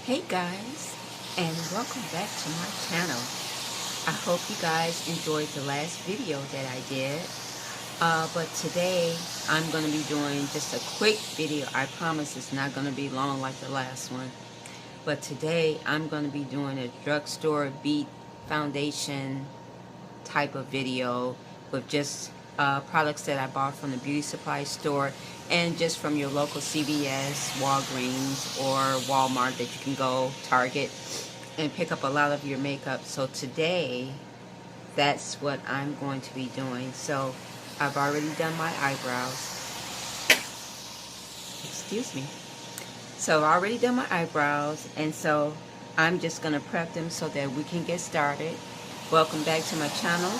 Hey guys, and welcome back to my channel. I hope you guys enjoyed the last video that I did. But today I'm going to be doing just a quick video. I promise it's not going to be long like the last one. But today I'm going to be doing a drugstore beat foundation type of video with just products that I bought from the beauty supply store and just from your local CVS, Walgreens, or Walmart that you can go, Target, and pick up a lot of your makeup. So today, that's what I'm going to be doing. So I've already done my eyebrows. Excuse me. So I've already done my eyebrows, and so I'm just going to prep them so that we can get started. Welcome back to my channel,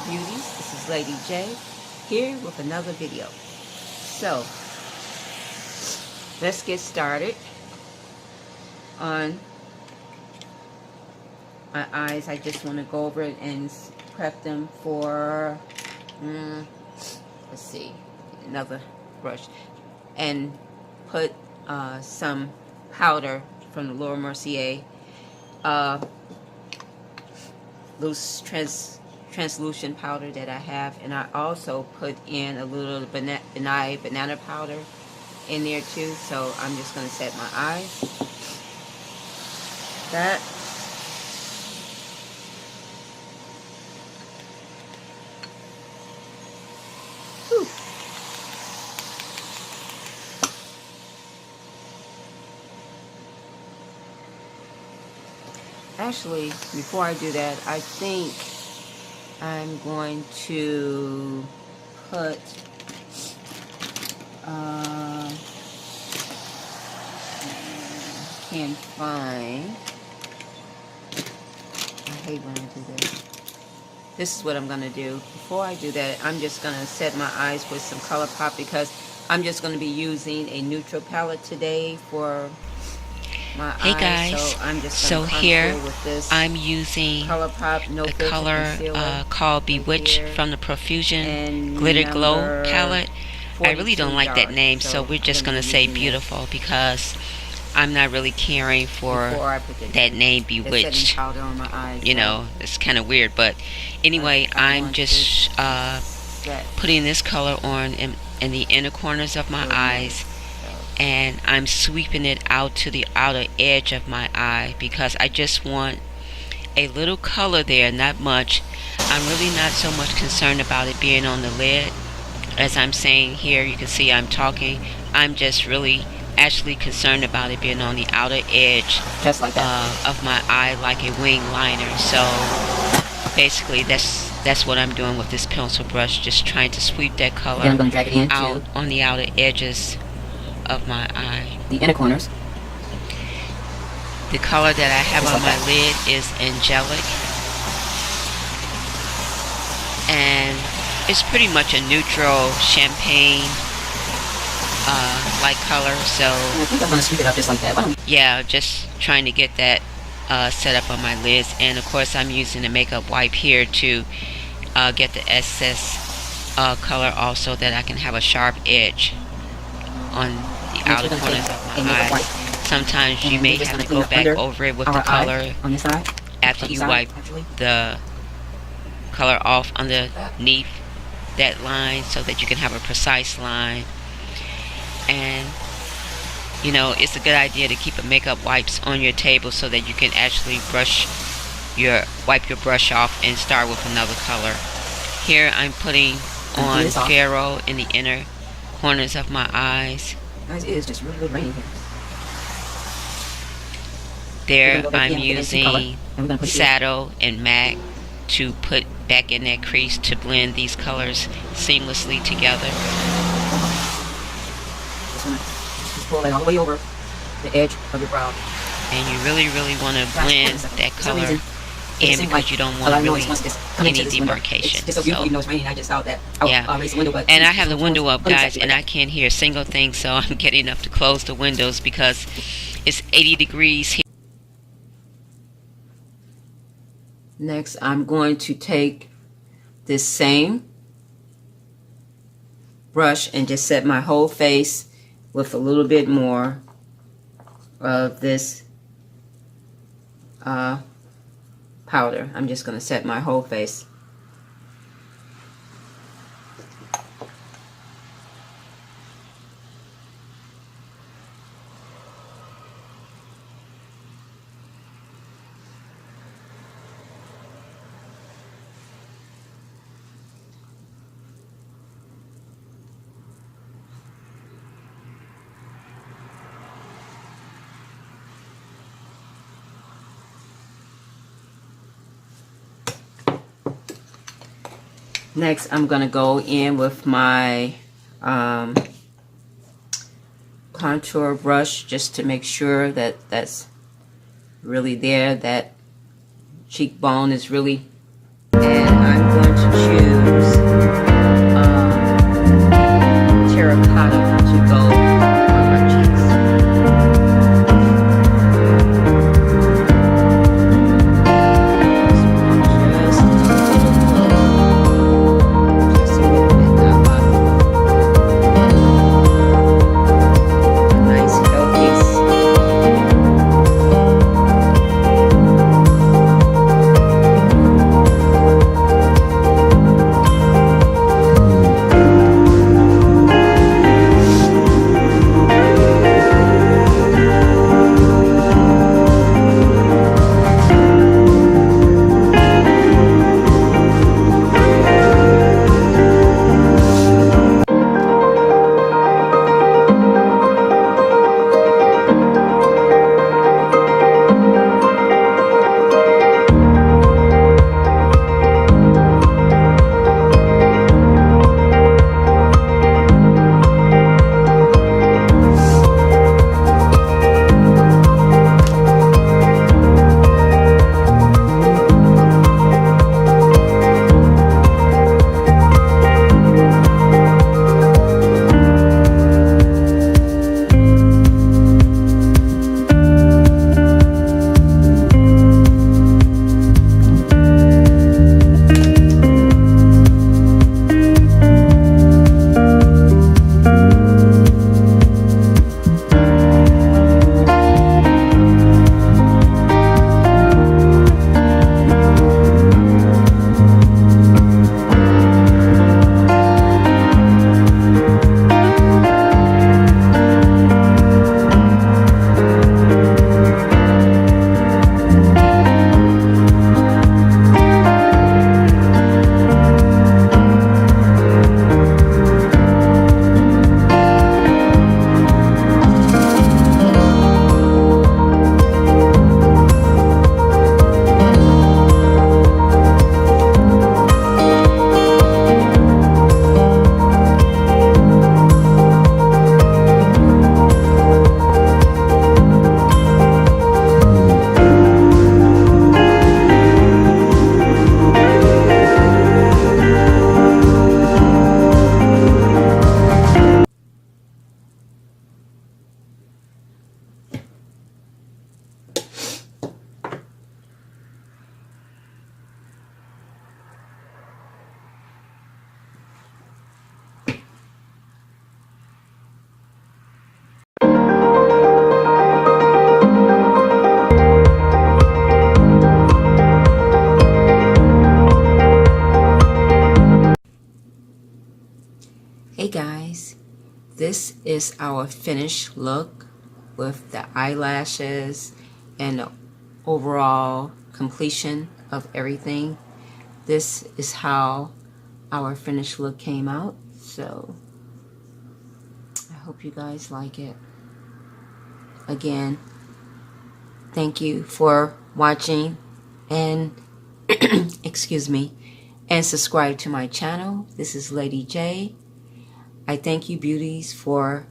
Beauties. This is Lady J here with another video. So let's get started on my eyes. I just want to go over it and prep them for let's see, another brush, and put some powder from the Laura Mercier loose translucent powder that I have, and I also put in a little banana powder in there too. So I'm just going to set my eyes. That. Whew. Actually, before I do that, I think I'm going to put can't find, I hate when I do this. This is what I'm going to do. Before I do that, I'm just going to set my eyes with some Colorpop, because I'm just going to be using a neutral palette today for my Hey eyes. guys, So I'm just so here with this I'm using Colorpop a color called Bewitched from the Profusion Glitter Glow palette. I really don't like that name, so we're just going to say Beautiful, because I'm not really caring for that name, Bewitched. You know, it's kind of weird, but anyway, I'm just putting this color on in the inner corners of my eyes, and I'm sweeping it out to the outer edge of my eye, because I just want a little color there, not much. I'm really not so much concerned about it being on the lid. As I'm saying here, you can see I'm talking. I'm just really actually concerned about it being on the outer edge, just like of my eye, like a wing liner. So basically that's what I'm doing with this pencil brush, just trying to sweep that color out on the outer edges of my eye. The inner corners. The color that I have on my lid is Angelic, and it's pretty much a neutral champagne light color. So I think I'm gonna sweep it up just like that. Yeah, just trying to get that set up on my lids. And of course I'm using a makeup wipe here to get the excess color off, so that I can have a sharp edge on the outer corners of my eyes. Sometimes you may have to go back over it with the color on this side after you wipe the color off underneath that line, so that you can have a precise line. And you know, it's a good idea to keep a makeup wipes on your table, so that you can actually wipe your brush off and start with another color. Here I'm putting on Pharoah in the inner corners of my eyes. Guys, it is just really raining here. There I'm using Saddle and MAC to put back in that crease to blend these colors seamlessly together. Just pull it all the way over the edge of your brow. And you really want to blend that color in, because you don't want really any demarcation. It's so beautiful, even though it's raining. I just saw that. Yeah. And I have the window up, guys, and I can't hear a single thing, so I'm getting up to close the windows because it's 80 degrees here. Next, I'm going to take this same brush and just set my whole face with a little bit more of this powder. I'm just going to set my whole face. Next, I'm going to go in with my contour brush just to make sure that that's really there, that cheekbone is really, and I'm going to choose terracotta to go on my cheeks. Hey guys, this is our finished look with the eyelashes and the overall completion of everything. This is how our finished look came out, so I hope you guys like it. Again, thank you for watching, and excuse me, and subscribe to my channel. This is Lady J. I thank you, beauties, for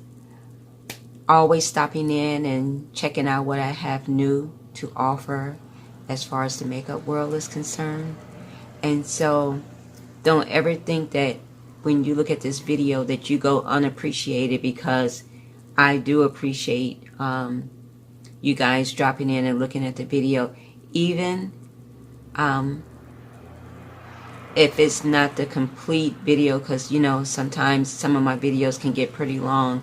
always stopping in and checking out what I have new to offer as far as the makeup world is concerned. And so don't ever think that when you look at this video that you go unappreciated, because I do appreciate you guys dropping in and looking at the video, even if it's not the complete video, because you know sometimes some of my videos can get pretty long,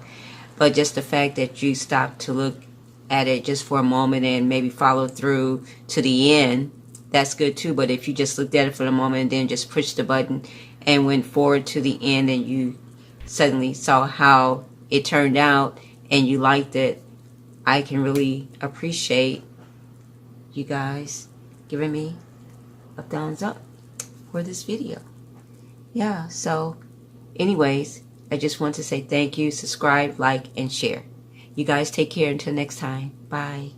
but just the fact that you stop to look at it just for a moment and maybe follow through to the end, that's good too. But if you just looked at it for a moment and then just pushed the button and went forward to the end and you suddenly saw how it turned out and you liked it, I can really appreciate you guys giving me a thumbs up for this video. Yeah, so anyways, I just want to say thank you, subscribe, like, and share. You guys take care until next time. Bye.